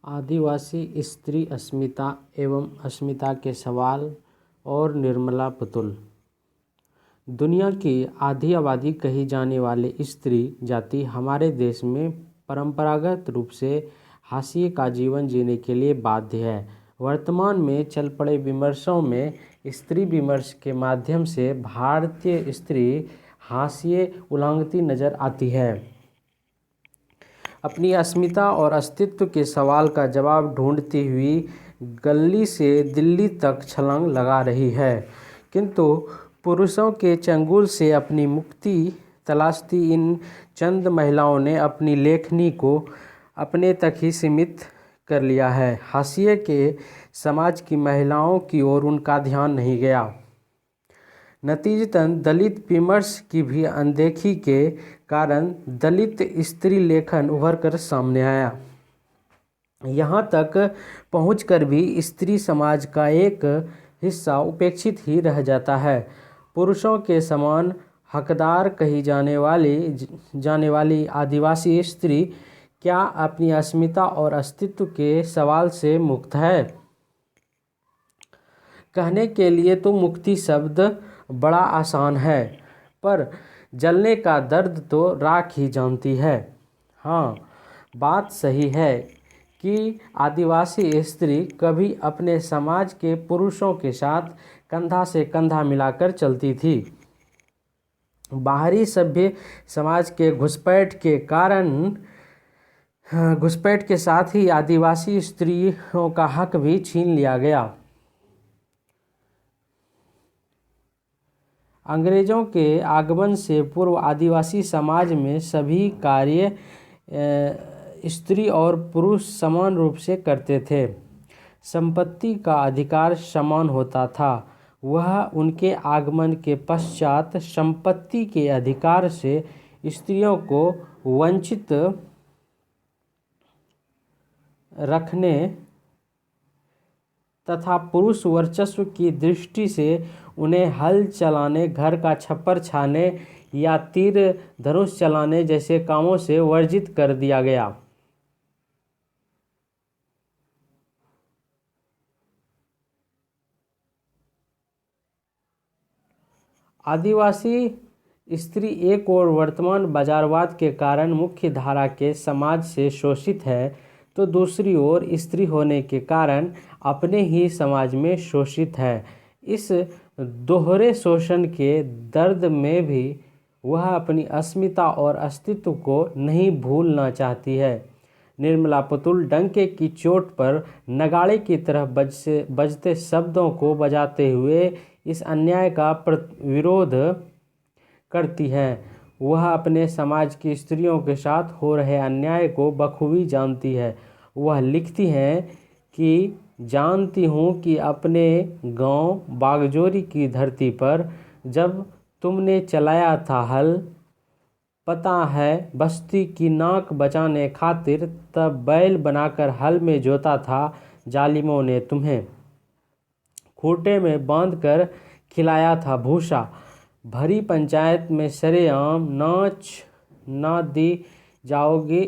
आदिवासी स्त्री अस्मिता एवं अस्मिता के सवाल और निर्मला पुतुल। दुनिया की आधी आबादी कही जाने वाली स्त्री जाति हमारे देश में परंपरागत रूप से हाशिए का जीवन जीने के लिए बाध्य है। वर्तमान में चल पड़े विमर्शों में स्त्री विमर्श के माध्यम से भारतीय स्त्री हाशिए उलांघती नजर आती है। अपनी अस्मिता और अस्तित्व के सवाल का जवाब ढूंढती हुई गली से दिल्ली तक छलांग लगा रही है, किंतु पुरुषों के चंगुल से अपनी मुक्ति तलाशती इन चंद महिलाओं ने अपनी लेखनी को अपने तक ही सीमित कर लिया है। हाशिए के समाज की महिलाओं की ओर उनका ध्यान नहीं गया। नतीजतन दलित विमर्श की भी अनदेखी के कारण दलित स्त्री लेखन उभर कर सामने आया। यहाँ तक पहुँचकर भी स्त्री समाज का एक हिस्सा उपेक्षित ही रह जाता है। पुरुषों के समान हकदार कही जाने वाली आदिवासी स्त्री क्या अपनी अस्मिता और अस्तित्व के सवाल से मुक्त है? कहने के लिए तो मुक्ति शब्द बड़ा आसान है, पर जलने का दर्द तो राख ही जानती है। हाँ, बात सही है कि आदिवासी स्त्री कभी अपने समाज के पुरुषों के साथ कंधा से कंधा मिलाकर चलती थी। बाहरी सभ्य समाज के घुसपैठ के साथ ही आदिवासी स्त्रियों का हक भी छीन लिया गया। अंग्रेजों के आगमन से पूर्व आदिवासी समाज में सभी कार्य स्त्री और पुरुष समान रूप से करते थे। संपत्ति का अधिकार समान होता था। वह उनके आगमन के पश्चात संपत्ति के अधिकार से स्त्रियों को वंचित रखने तथा पुरुष वर्चस्व की दृष्टि से उन्हें हल चलाने, घर का छप्पर छाने या तीर धनुष चलाने जैसे कामों से वर्जित कर दिया गया। आदिवासी स्त्री एक ओर वर्तमान बाजारवाद के कारण मुख्य धारा के समाज से शोषित है, तो दूसरी ओर स्त्री होने के कारण अपने ही समाज में शोषित है। इस दोहरे शोषण के दर्द में भी वह अपनी अस्मिता और अस्तित्व को नहीं भूलना चाहती है। निर्मला पुतुल डंके की चोट पर नगाड़े की तरह बजते शब्दों को बजाते हुए इस अन्याय का विरोध करती हैं। वह अपने समाज की स्त्रियों के साथ हो रहे अन्याय को बखूबी जानती है। वह लिखती हैं कि जानती हूँ कि अपने गांव बागजोरी की धरती पर जब तुमने चलाया था हल, पता है बस्ती की नाक बचाने खातिर तब बैल बनाकर हल में जोता था जालिमों ने तुम्हें। खूंटे में बांधकर खिलाया था भूसा। भरी पंचायत में सरेआम नाच ना दी जाओगी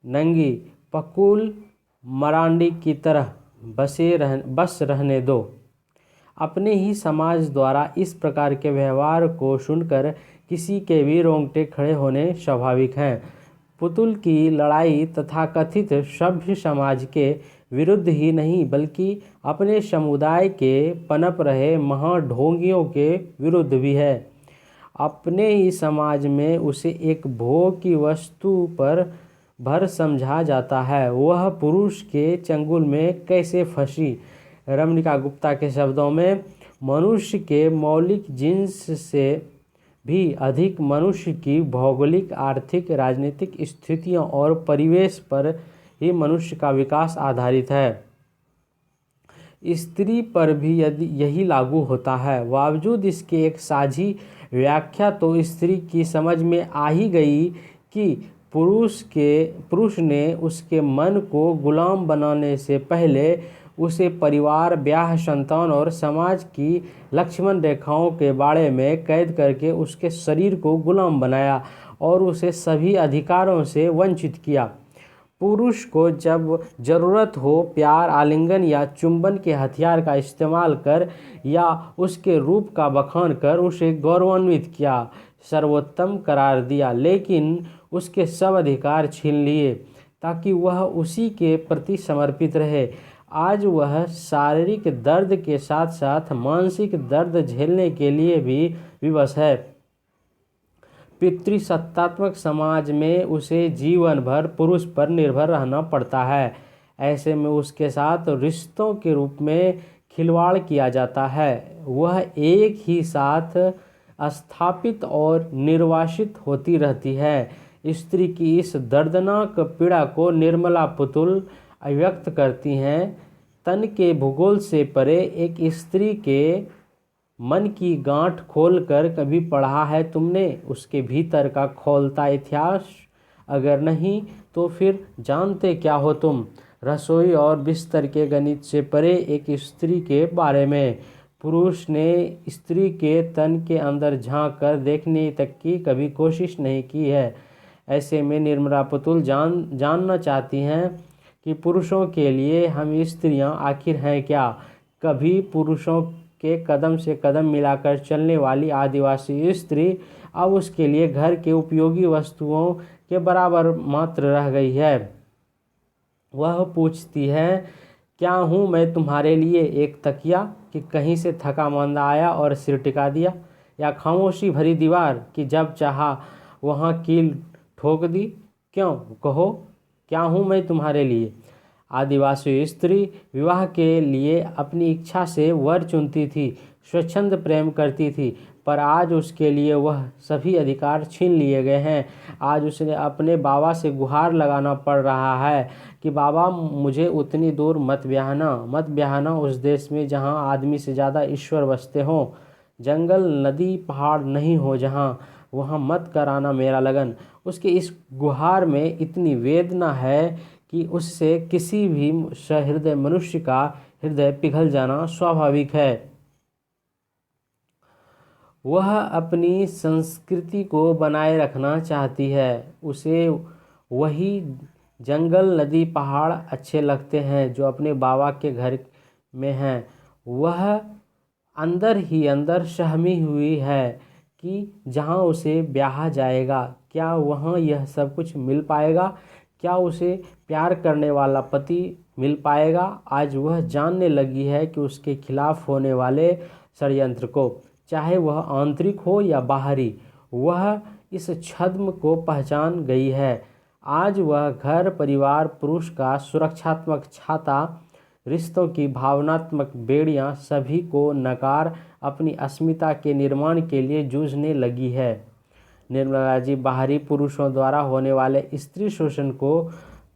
नंगी, पकुल मरांडी की तरह बस रहने दो। अपने ही समाज द्वारा इस प्रकार के व्यवहार को सुनकर किसी के भी रोंगटे खड़े होने स्वाभाविक हैं। पुतुल की लड़ाई तथाकथित सभ्य समाज के विरुद्ध ही नहीं, बल्कि अपने समुदाय के पनप रहे महाढोंगियों के विरुद्ध भी है। अपने ही समाज में उसे एक भोग की वस्तु पर भर समझा जाता है। वह पुरुष के चंगुल में कैसे फंसी? रमणिका गुप्ता के शब्दों में, मनुष्य के मौलिक जिन्स से भी अधिक मनुष्य की भौगोलिक, आर्थिक, राजनीतिक स्थितियों और परिवेश पर ही मनुष्य का विकास आधारित है। स्त्री पर भी यदि यही लागू होता है। बावजूद इसके एक साझी व्याख्या तो स्त्री की समझ में आ ही गई कि पुरुष ने उसके मन को गुलाम बनाने से पहले उसे परिवार, ब्याह, संतान और समाज की लक्ष्मण रेखाओं के बाड़े में कैद करके उसके शरीर को गुलाम बनाया और उसे सभी अधिकारों से वंचित किया। पुरुष को जब ज़रूरत हो प्यार, आलिंगन या चुंबन के हथियार का इस्तेमाल कर या उसके रूप का बखान कर उसे गौरवान्वित किया, सर्वोत्तम करार दिया, लेकिन उसके सब अधिकार छीन लिए ताकि वह उसी के प्रति समर्पित रहे। आज वह शारीरिक दर्द के साथ साथ मानसिक दर्द झेलने के लिए भी विवश है। पितृसत्तात्मक समाज में उसे जीवन भर पुरुष पर निर्भर रहना पड़ता है। ऐसे में उसके साथ रिश्तों के रूप में खिलवाड़ किया जाता है। वह एक ही साथ स्थापित और निर्वासित होती रहती है। स्त्री की इस दर्दनाक पीड़ा को निर्मला पुतुल व्यक्त करती हैं। तन के भूगोल से परे एक स्त्री के मन की गांठ खोलकर कभी पढ़ा है तुमने उसके भीतर का खोलता इतिहास? अगर नहीं तो फिर जानते क्या हो तुम रसोई और बिस्तर के गणित से परे एक स्त्री के बारे में? पुरुष ने स्त्री के तन के अंदर झांक कर देखने तक की कभी कोशिश नहीं की है। ऐसे में निर्मला पुतुल जानना चाहती हैं कि पुरुषों के लिए हम स्त्रियां आखिर हैं क्या? कभी पुरुषों के कदम से कदम मिलाकर चलने वाली आदिवासी स्त्री अब उसके लिए घर के उपयोगी वस्तुओं के बराबर मात्र रह गई है। वह पूछती है, क्या हूँ मैं तुम्हारे लिए एक तकिया कि कहीं से थका मांदा आया और सिर टिका दिया, या खामोशी भरी दीवार कि जब चाहा वहाँ कील ठोक दी? क्यों कहो, क्या हूँ मैं तुम्हारे लिए? आदिवासी स्त्री विवाह के लिए अपनी इच्छा से वर चुनती थी, स्वच्छंद प्रेम करती थी, पर आज उसके लिए वह सभी अधिकार छीन लिए गए हैं। आज उसे अपने बाबा से गुहार लगाना पड़ रहा है कि बाबा मुझे उतनी दूर मत ब्याहना उस देश में जहाँ आदमी से ज़्यादा ईश्वर बसते हों, जंगल नदी पहाड़ नहीं हो जहाँ, वहाँ मत कराना मेरा लगन। उसके इस गुहार में इतनी वेदना है कि उससे किसी भी सहृदय मनुष्य का हृदय पिघल जाना स्वाभाविक है। वह अपनी संस्कृति को बनाए रखना चाहती है। उसे वही जंगल नदी पहाड़ अच्छे लगते हैं जो अपने बाबा के घर में हैं। वह अंदर ही अंदर सहमी हुई है कि जहाँ उसे ब्याहा जाएगा क्या वहाँ यह सब कुछ मिल पाएगा? क्या उसे प्यार करने वाला पति मिल पाएगा? आज वह जानने लगी है कि उसके खिलाफ होने वाले षड्यंत्र को, चाहे वह आंतरिक हो या बाहरी, वह इस छद्म को पहचान गई है। आज वह घर परिवार पुरुष का सुरक्षात्मक छाता, रिश्तों की भावनात्मक बेड़ियां सभी को नकार अपनी अस्मिता के निर्माण के लिए जूझने लगी है। निर्मला जी बाहरी पुरुषों द्वारा होने वाले स्त्री शोषण को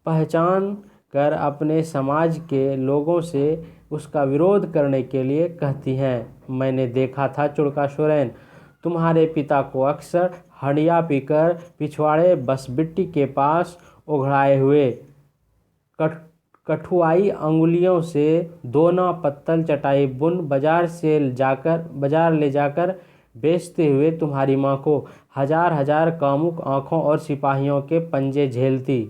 पहचान कर अपने समाज के लोगों से उसका विरोध करने के लिए कहती हैं। मैंने देखा था चुड़का सोरेन, तुम्हारे पिता को अक्सर हंडिया पीकर पिछवाड़े बसबिट्टी के पास उघड़ाए हुए कठुआई अंगुलियों से दोना पत्तल चटाई बुन बाजार ले जाकर बेचते हुए तुम्हारी माँ को हजार हजार कामुक आँखों और सिपाहियों के पंजे झेलती,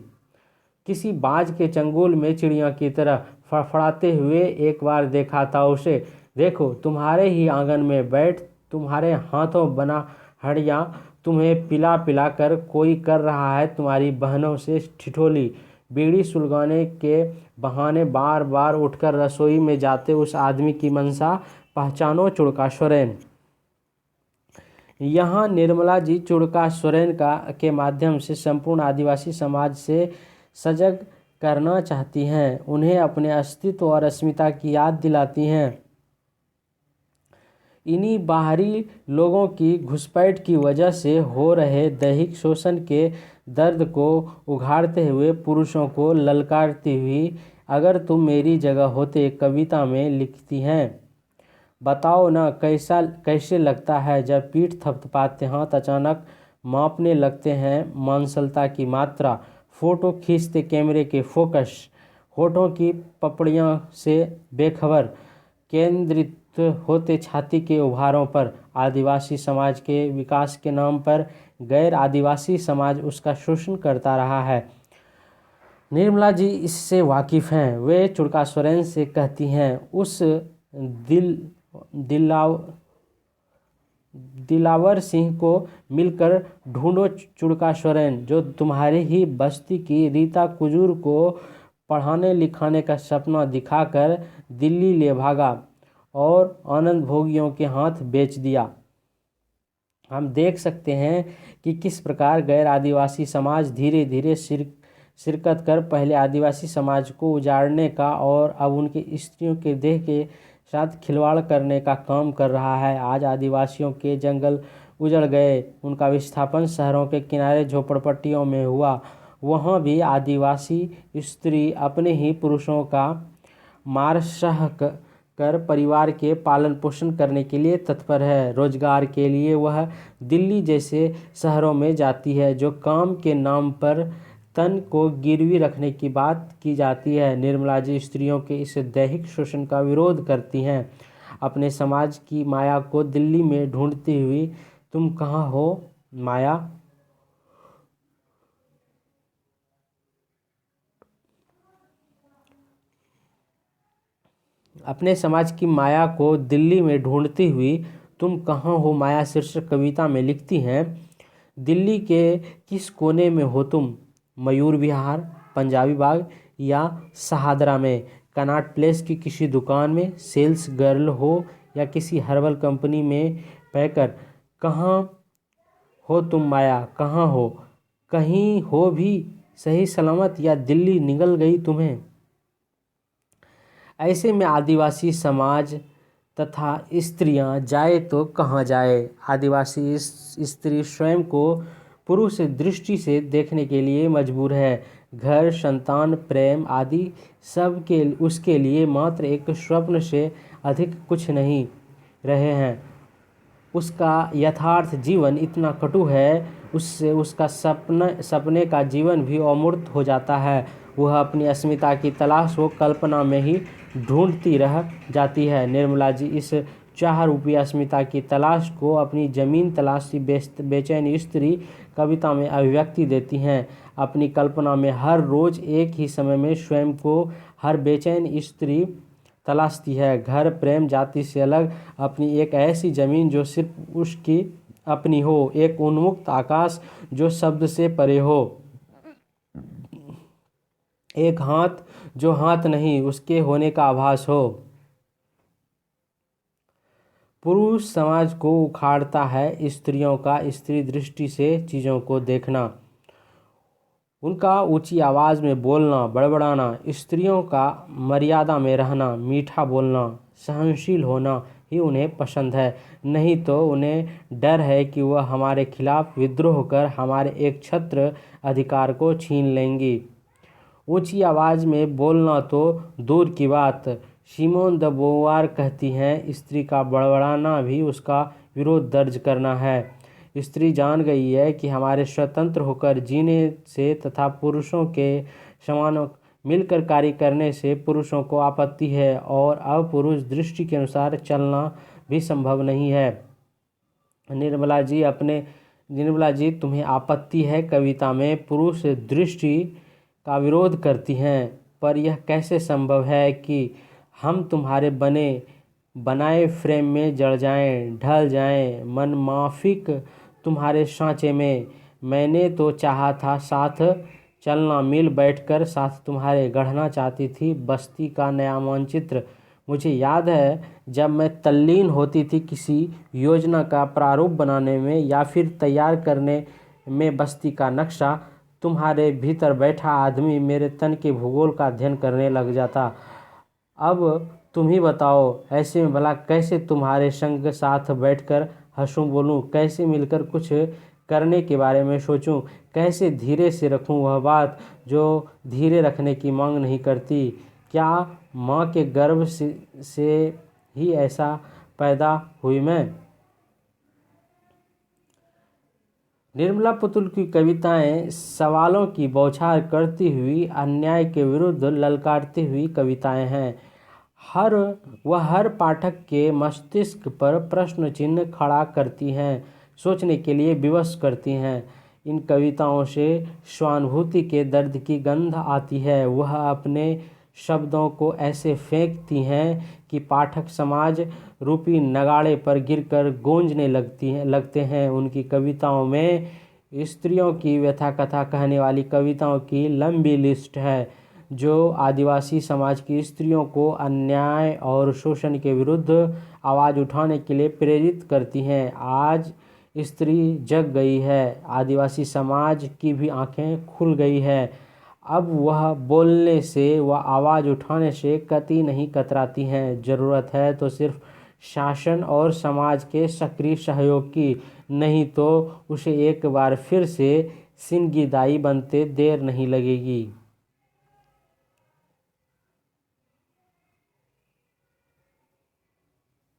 किसी बाज के चंगुल में चिड़िया की तरह फड़फड़ाते हुए एक बार देखा था उसे। देखो तुम्हारे ही आंगन में बैठ तुम्हारे हाथों बना हड़िया तुम्हें पिला पिला कर कोई कर रहा है तुम्हारी बहनों से ठिठोली। बीड़ी सुलगाने के बहाने बार बार उठकर रसोई में जाते उस आदमी की मंशा पहचानो चुड़का सोरेन। यहाँ निर्मला जी चुड़का सोरेन के माध्यम से संपूर्ण आदिवासी समाज से सजग करना चाहती हैं, उन्हें अपने अस्तित्व और अस्मिता की याद दिलाती हैं। इन्हीं बाहरी लोगों की घुसपैठ की वजह से हो रहे दैहिक शोषण के दर्द को उघाड़ते हुए पुरुषों को ललकारती हुई, अगर तुम मेरी जगह होते कविता में लिखती हैं। बताओ ना कैसे लगता है जब पीठ थपथपाते हाथ अचानक मापने लगते हैं मांसलता की मात्रा, फ़ोटो खींचते कैमरे के फोकस, होठों की पपड़ियाँ से बेखबर केंद्रित होते छाती के उभारों पर। आदिवासी समाज के विकास के नाम पर गैर आदिवासी समाज उसका शोषण करता रहा है। निर्मला जी इससे वाकिफ़ हैं। वे चुड़का सोरेन से कहती हैं, उस दिलाव दिलावर सिंह को मिलकर ढूंढो चुड़का सोरेन, जो तुम्हारी ही बस्ती की रीता कुजूर को पढ़ाने लिखाने का सपना दिखाकर दिल्ली ले भागा और आनंद भोगियों के हाथ बेच दिया। हम देख सकते हैं कि किस प्रकार गैर आदिवासी समाज धीरे धीरे शिरकत कर पहले आदिवासी समाज को उजाड़ने का और अब उनके स्त्रियों के देह के साथ खिलवाड़ करने का काम कर रहा है। आज आदिवासियों के जंगल उजड़ गए, उनका विस्थापन शहरों के किनारे झोपड़पट्टियों में हुआ। वहाँ भी आदिवासी स्त्री अपने ही पुरुषों का मार सह कर परिवार के पालन पोषण करने के लिए तत्पर है। रोजगार के लिए वह दिल्ली जैसे शहरों में जाती है, जो काम के नाम पर तन को गिरवी रखने की बात की जाती है। निर्मला जी स्त्रियों के इस दैहिक शोषण का विरोध करती हैं। अपने समाज की माया को दिल्ली में ढूंढती हुई, तुम कहाँ हो माया? अपने समाज की माया को दिल्ली में ढूंढती हुई, तुम कहाँ हो माया शीर्षक कविता में लिखती हैं, दिल्ली के किस कोने में हो तुम? मयूर विहार, पंजाबी बाग या शहादरा में? कनॉट प्लेस की किसी दुकान में सेल्स गर्ल हो या किसी हर्बल कंपनी में पैकर? कहाँ हो तुम माया, कहाँ हो? कहीं हो भी सही सलामत या दिल्ली निगल गई तुम्हें? ऐसे में आदिवासी समाज तथा स्त्रियां जाए तो कहाँ जाए? आदिवासी स्त्री स्वयं को पुरुष दृष्टि से देखने के लिए मजबूर है। घर, संतान, प्रेम आदि सब के उसके लिए मात्र एक स्वप्न से अधिक कुछ नहीं रहे हैं। उसका यथार्थ जीवन इतना कटु है, उससे उसका सपने का जीवन भी अमूर्त हो जाता है। वह अपनी अस्मिता की तलाश को कल्पना में ही ढूंढती रह जाती है। निर्मला जी इस चाह रूपी अस्मिता की तलाश को अपनी जमीन तलाशी बेचैन स्त्री कविता में अभिव्यक्ति देती हैं। अपनी कल्पना में हर रोज एक ही समय में स्वयं को हर बेचैन स्त्री तलाशती है। घर, प्रेम, जाति से अलग अपनी एक ऐसी जमीन जो सिर्फ उसकी अपनी हो, एक उन्मुक्त आकाश जो शब्द से परे हो, एक हाथ जो हाथ नहीं उसके होने का आभास हो। पुरुष समाज को उखाड़ता है स्त्रियों का स्त्री दृष्टि से चीज़ों को देखना, उनका ऊंची आवाज़ में बोलना, बड़बड़ाना, स्त्रियों का मर्यादा में रहना, मीठा बोलना, सहनशील होना ही उन्हें पसंद है। नहीं तो उन्हें डर है कि वह हमारे खिलाफ विद्रोह कर हमारे एक छत्र अधिकार को छीन लेंगी। ऊंची आवाज़ में बोलना तो दूर की बात, सिमोन द बोवार कहती हैं, स्त्री का बड़बड़ाना भी उसका विरोध दर्ज करना है। स्त्री जान गई है कि हमारे स्वतंत्र होकर जीने से तथा पुरुषों के समान मिलकर कार्य करने से पुरुषों को आपत्ति है और अब पुरुष दृष्टि के अनुसार चलना भी संभव नहीं है। निर्मला जी तुम्हें आपत्ति है कविता में पुरुष दृष्टि का विरोध करती हैं, पर यह कैसे संभव है कि हम तुम्हारे बनाए फ्रेम में जड़ जाएं, ढल जाएं, मनमाफिक तुम्हारे सांचे में। मैंने तो चाहा था साथ चलना, मिल बैठकर साथ तुम्हारे गढ़ना चाहती थी बस्ती का नया मानचित्र। मुझे याद है जब मैं तल्लीन होती थी किसी योजना का प्रारूप बनाने में या फिर तैयार करने में बस्ती का नक्शा, तुम्हारे भीतर बैठा आदमी मेरे तन के भूगोल का अध्ययन करने लग जाता। अब तुम ही बताओ, ऐसे में भला कैसे तुम्हारे संग साथ बैठकर हंसूं बोलूं, कैसे मिलकर कुछ करने के बारे में सोचूं, कैसे धीरे से रखूं वह बात जो धीरे रखने की मांग नहीं करती। क्या माँ के गर्भ से ही ऐसा पैदा हुई मैं? निर्मला पुतुल की कविताएं सवालों की बौछार करती हुई, अन्याय के विरुद्ध ललकारती हुई कविताएं हैं। वह हर पाठक के मस्तिष्क पर प्रश्न चिन्ह खड़ा करती हैं, सोचने के लिए विवश करती हैं। इन कविताओं से सहानुभूति के दर्द की गंध आती है। वह अपने शब्दों को ऐसे फेंकती हैं कि पाठक समाज रूपी नगाड़े पर गिरकर गूंजने लगते हैं। उनकी कविताओं में स्त्रियों की व्यथा कथा कहने वाली कविताओं की लंबी लिस्ट है, जो आदिवासी समाज की स्त्रियों को अन्याय और शोषण के विरुद्ध आवाज़ उठाने के लिए प्रेरित करती हैं। आज स्त्री जग गई है, आदिवासी समाज की भी आंखें खुल गई है। अब वह बोलने से, वह आवाज़ उठाने से कतई नहीं कतराती हैं। ज़रूरत है तो सिर्फ शासन और समाज के सक्रिय सहयोग की, नहीं तो उसे एक बार फिर से सिंह की दाई बनते देर नहीं लगेगी।